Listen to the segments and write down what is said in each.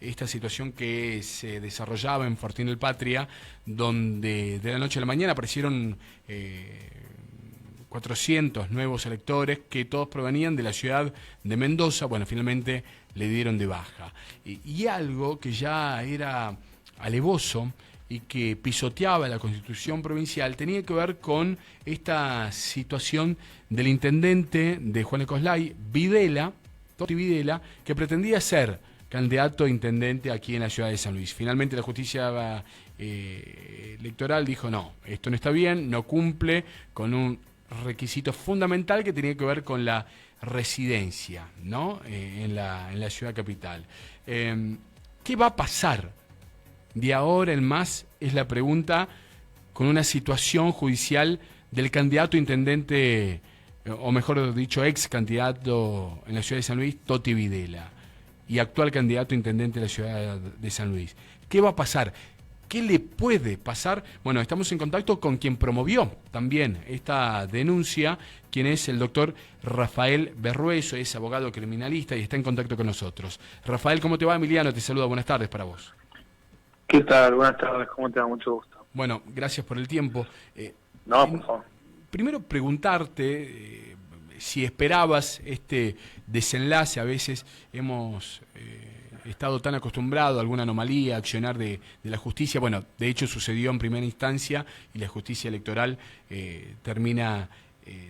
esta situación que se desarrollaba en Fortín del Patria, donde de la noche a la mañana aparecieron 400 nuevos electores que todos provenían de la ciudad de Mendoza. Bueno, finalmente le dieron de baja. Y algo que ya era alevoso y que pisoteaba la Constitución provincial tenía que ver con esta situación del intendente de Juan de Coslay, Videla, Toti Videla, que pretendía ser candidato a intendente aquí en la ciudad de San Luis. Finalmente la justicia electoral dijo no, esto no está bien, no cumple con un requisito fundamental que tenía que ver con la residencia, ¿no? En la ciudad capital. ¿Qué va a pasar de ahora en más? Es la pregunta, con una situación judicial del candidato a intendente, o mejor dicho, ex candidato en la ciudad de San Luis, Toti Videla, y actual candidato a intendente de la ciudad de San Luis. ¿Qué va a pasar? ¿Qué le puede pasar? Bueno, estamos en contacto con quien promovió también esta denuncia, quien es el doctor Rafael Berrueso, es abogado criminalista y está en contacto con nosotros. Rafael, ¿cómo te va? Emiliano te saluda, buenas tardes para vos. ¿Qué tal? Buenas tardes, ¿cómo te va? Mucho gusto. Bueno, gracias por el tiempo. No, por favor. Primero preguntarte si esperabas este desenlace. A veces hemos estado tan acostumbrados a alguna anomalía, a accionar de la justicia. Bueno, de hecho sucedió en primera instancia y la justicia electoral termina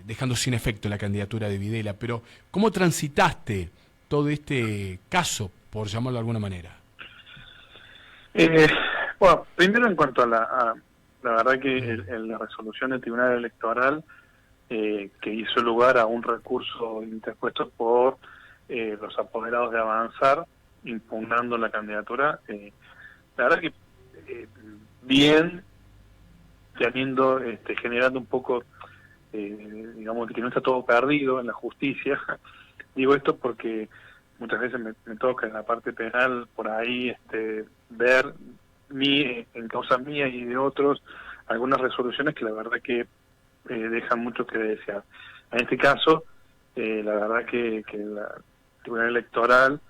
dejando sin efecto la candidatura de Videla. Pero, ¿cómo transitaste todo este caso, por llamarlo de alguna manera? Bueno, primero en cuanto a la verdad que la resolución del Tribunal Electoral que hizo lugar a un recurso interpuesto por los apoderados de Avanzar, impugnando la candidatura, la verdad que bien, teniendo, generando un poco, digamos, que no está todo perdido en la justicia. Digo esto porque muchas veces me toca en la parte penal por ahí ver en causa mía y de otros algunas resoluciones que la verdad que dejan mucho que desear. En este caso, la verdad que la Tribunal Electoral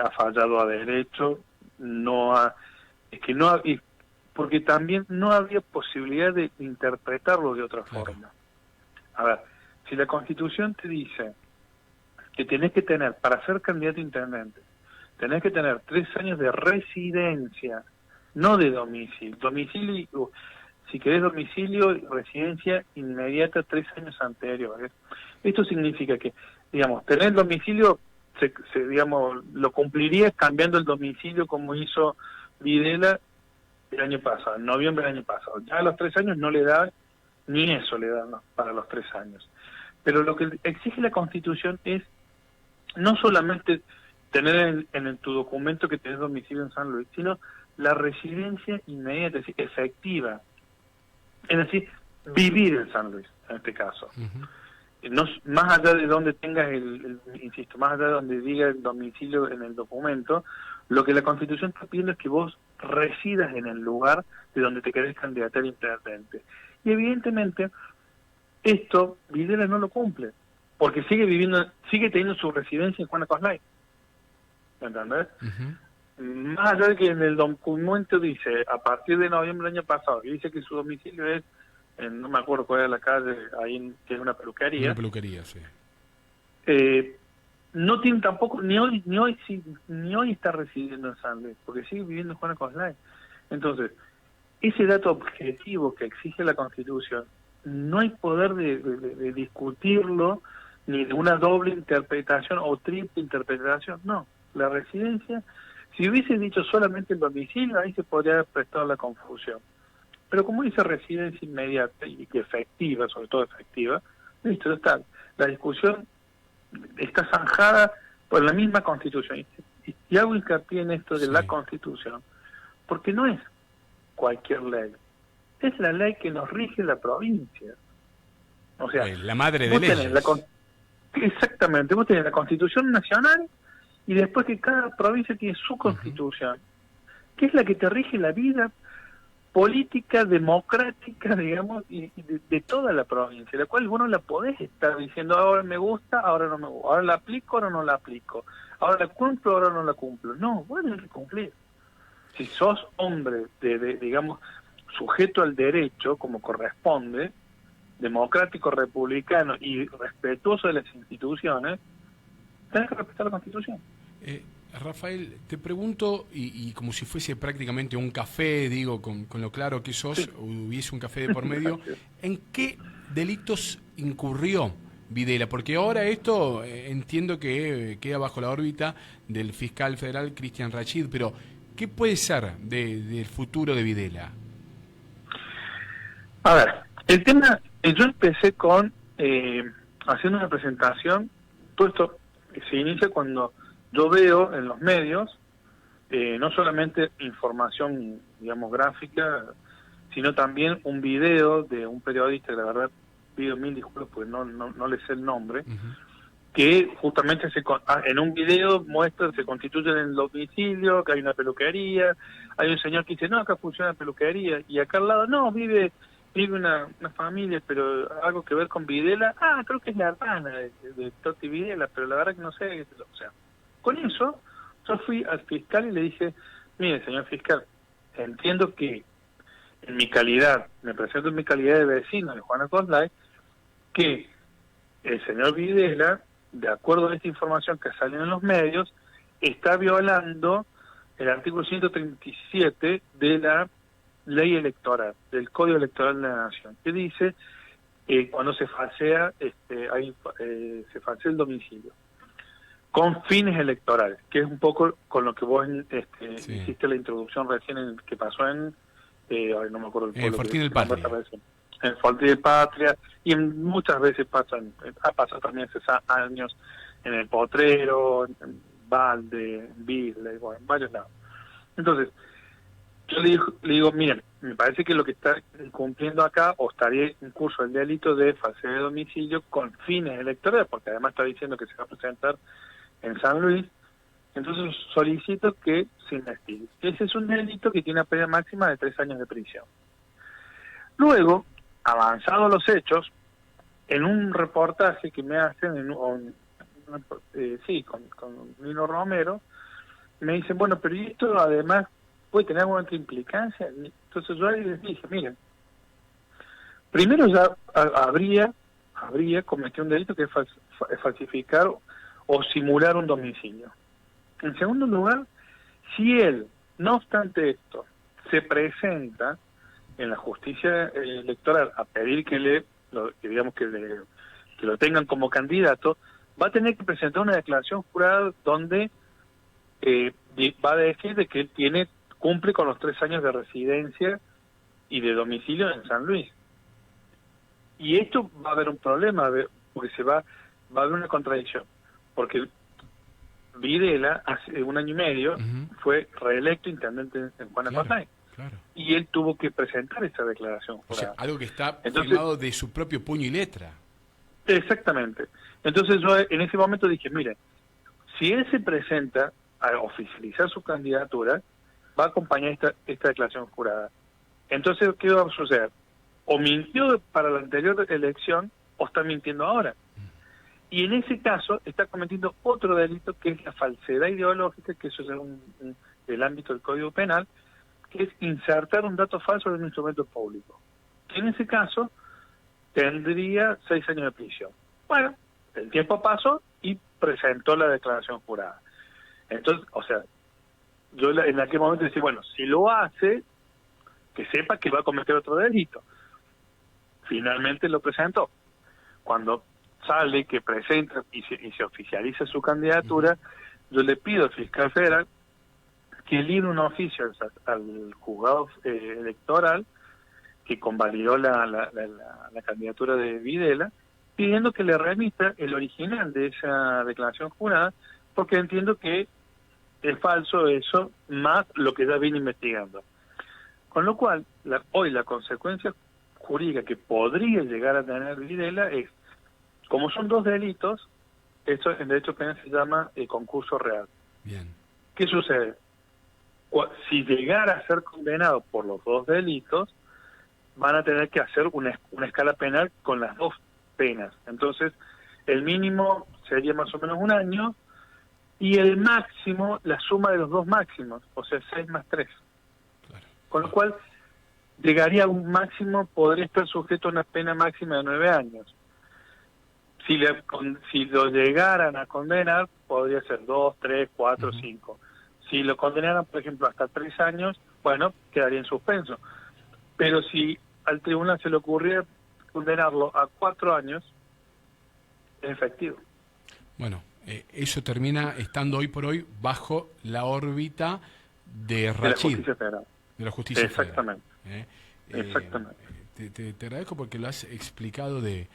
ha fallado a derecho, porque también no había posibilidad de interpretarlo de otra forma. A ver, si la Constitución te dice que tenés que tener, para ser candidato a intendente, tenés que tener 3 años de residencia, no de domicilio. Domicilio, si querés domicilio, residencia inmediata 3 años anteriores. Esto significa que, digamos, tener domicilio, digamos, lo cumplirías cambiando el domicilio como hizo Videla el año pasado, en noviembre del año pasado. Ya a los 3 años no le da, ni eso le da para los 3 años. Pero lo que exige la Constitución es no solamente tener en tu documento que tenés domicilio en San Luis, sino la residencia inmediata, es decir, efectiva. Es decir, vivir en San Luis, en este caso. No, más allá de donde tengas insisto, más allá de donde diga el domicilio en el documento, lo que la Constitución está pidiendo es que vos residas en el lugar de donde te querés candidatar a intendente. Y evidentemente, esto Videla no lo cumple, porque sigue teniendo su residencia en Juan de Coslay. ¿Entendés? Más allá de que en el documento dice, a partir de noviembre del año pasado, que dice que su domicilio es, no me acuerdo cuál era la calle, ahí que es una peluquería. Una peluquería, sí. No tiene tampoco, ni hoy está residiendo en San Luis, porque sigue viviendo en Juan de Coslay. Entonces, ese dato objetivo que exige la Constitución, no hay poder de discutirlo, ni de una doble interpretación o triple interpretación, no. La residencia, si hubiese dicho solamente el domicilio, ahí se podría haber prestado la confusión. Pero como dice residencia inmediata y efectiva, sobre todo efectiva, listo, está. La discusión está zanjada por la misma Constitución. Y hago hincapié en esto de la Constitución, porque no es cualquier ley, es la ley que nos rige la provincia. O sea, la madre de leyes. Exactamente, vos tenés la Constitución Nacional y después que cada provincia tiene su Constitución, que es la que te rige la vida política, democrática, digamos, y de toda la provincia, la cual vos no la podés estar diciendo ahora me gusta, ahora no me gusta, ahora la aplico, ahora no la aplico, Ahora, ¿la cumplo o ahora no la cumplo? No, vos tenés que cumplir. Si sos hombre, digamos, sujeto al derecho, como corresponde, democrático, republicano y respetuoso de las instituciones, tenés que respetar la Constitución. Rafael, te pregunto, y como si fuese prácticamente un café, digo, con lo claro que sos, Sí. hubiese un café de por medio, ¿en qué delitos incurrió Videla? Porque ahora esto entiendo que queda bajo la órbita del fiscal federal Cristian Rachid, pero ¿qué puede ser del futuro de Videla? A ver, el tema, yo empecé con haciendo una presentación, todo esto se inicia cuando yo veo en los medios, no solamente información, digamos, gráfica, sino también un video de un periodista, que la verdad pido mil disculpas porque no le sé el nombre, Uh-huh. que justamente en un video muestra, se constituye en el domicilio, que hay una peluquería, hay un señor que dice, no, acá funciona la peluquería, y acá al lado, no, vive una familia, pero algo que ver con Videla, creo que es la hermana de Toti Videla, pero la verdad que no sé, o sea, con eso yo fui al fiscal y le dije, mire, señor fiscal, entiendo que en mi calidad, me presento en mi calidad de vecino de Juana Coslay, que el señor Videla, de acuerdo a esta información que sale en los medios, está violando el artículo 137 de la ley electoral, del Código Electoral de la Nación, que dice cuando se falsea, se falsea el domicilio con fines electorales, que es un poco con lo que vos Sí. hiciste la introducción recién que pasó en, no me acuerdo el pueblo. Fortín del Patria. En Fortín del Patria, y muchas veces ha pasado también hace años en El Potrero, en Valde, en Bisla, bueno, en varios lados. Entonces, yo le digo, miren, me parece que lo que está cumpliendo acá, o estaría en curso el delito de falsedad de domicilio con fines electorales, porque además está diciendo que se va a presentar en San Luis, entonces solicito que se investigue. Ese es un delito que tiene una pena máxima de 3 años de prisión. Luego, avanzados los hechos, en un reportaje que me hacen, con Nino Romero, me dicen, bueno, pero ¿y esto además puede tener alguna otra implicancia? Entonces yo ahí les dije, miren, primero ya habría cometido un delito que es falsificar o simular un domicilio. En segundo lugar, si él, no obstante esto, se presenta en la justicia electoral a pedir que lo tengan como candidato, va a tener que presentar una declaración jurada donde va a decir de que él cumple con los 3 años de residencia y de domicilio en San Luis. Y esto va a haber un problema, porque va a haber una contradicción, porque Videla hace 1 año y medio fue reelecto intendente en Juana Coslay. Claro. Y él tuvo que presentar esa declaración jurada. O sea, algo que está firmado de su propio puño y letra. Exactamente. Entonces yo en ese momento dije, mire, si él se presenta a oficializar su candidatura, va a acompañar esta declaración jurada. Entonces, ¿qué va a suceder? O mintió para la anterior elección o está mintiendo ahora. Y en ese caso está cometiendo otro delito, que es la falsedad ideológica, que eso es del ámbito del Código Penal, que es insertar un dato falso en un instrumento público. En ese caso tendría 6 años de prisión. Bueno, el tiempo pasó y presentó la declaración jurada. Entonces, o sea, yo en aquel momento decía, bueno, si lo hace, que sepa que va a cometer otro delito. Finalmente lo presentó. Cuando sale, que presenta y se oficializa su candidatura, yo le pido al fiscal federal que libre un oficio al juzgado electoral que convalidó la candidatura de Videla, pidiendo que le remita el original de esa declaración jurada, porque entiendo que es falso eso, más lo que ya viene investigando. Con lo cual, hoy la consecuencia jurídica que podría llegar a tener Videla es, como son 2 delitos, esto en derecho penal se llama concurso real. Bien. ¿Qué sucede? Si llegara a ser condenado por los 2 delitos, van a tener que hacer una escala penal con las 2 penas. Entonces, el mínimo sería más o menos 1 año, y el máximo, la suma de los dos máximos, o sea, 6 más 3. Claro. Con lo cual, llegaría a un máximo, podría estar sujeto a una pena máxima de 9 años. Si lo llegaran a condenar, podría ser 2, 3, 4, 5. Si lo condenaran, por ejemplo, hasta 3 años, bueno, quedaría en suspenso. Pero si al tribunal se le ocurriera condenarlo a 4 años, es efectivo. Bueno, eso termina estando hoy por hoy bajo la órbita de Rachid. De la justicia federal. De la justicia Exactamente. federal. Exactamente. Te agradezco porque lo has explicado de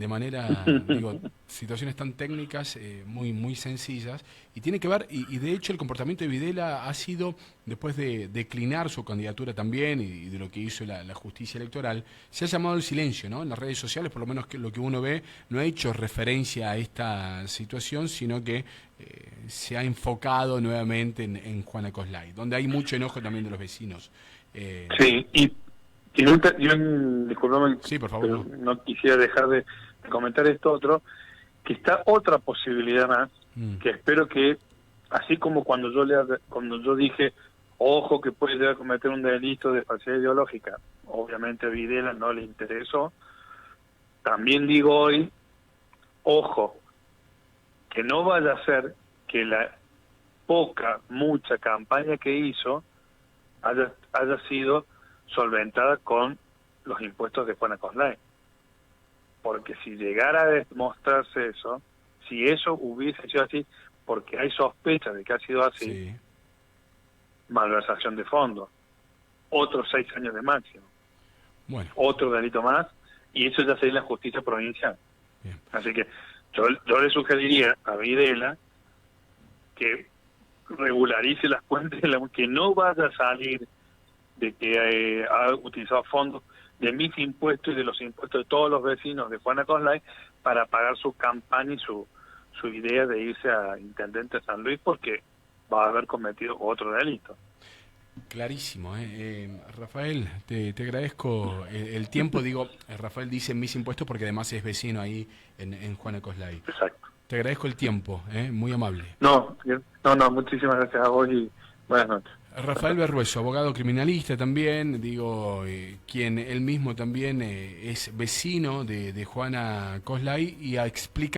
manera, digo, situaciones tan técnicas, muy sencillas, y tiene que ver, y de hecho el comportamiento de Videla ha sido, después de declinar su candidatura también, y de lo que hizo la justicia electoral, se ha llamado el silencio, ¿no? En las redes sociales, por lo menos lo que uno ve, no ha hecho referencia a esta situación, sino que se ha enfocado nuevamente en Juana Coslay, donde hay mucho enojo también de los vecinos. Sí, y disculpame, sí, por favor, pero no quisiera dejar de comentar esto otro, que está otra posibilidad más, que espero que, así como cuando yo dije, ojo que puede llegar a cometer un delito de falsedad ideológica, obviamente a Videla no le interesó, también digo hoy, ojo, que no vaya a ser que la mucha campaña que hizo haya sido solventada con los impuestos de Juana Coslay. Porque si llegara a demostrarse eso, si eso hubiese sido así, porque hay sospechas de que ha sido así, sí. Malversación de fondos, otros 6 años de máximo, Bueno. Otro delito más, y eso ya sería la justicia provincial. Bien. Así que yo le sugeriría a Videla que regularice las cuentas, que no vaya a salir de que ha utilizado fondos de mis impuestos y de los impuestos de todos los vecinos de Juana Coslay para pagar su campaña y su idea de irse a intendente de San Luis, porque va a haber cometido otro delito. Clarísimo, Rafael, te agradezco el tiempo. Digo, Rafael dice mis impuestos porque además es vecino ahí en Juana Coslay. Exacto. Te agradezco el tiempo, muy amable. No, muchísimas gracias a vos y buenas noches. Rafael Berrueso, abogado criminalista también, digo, quien él mismo también es vecino de Juana Coslay y explica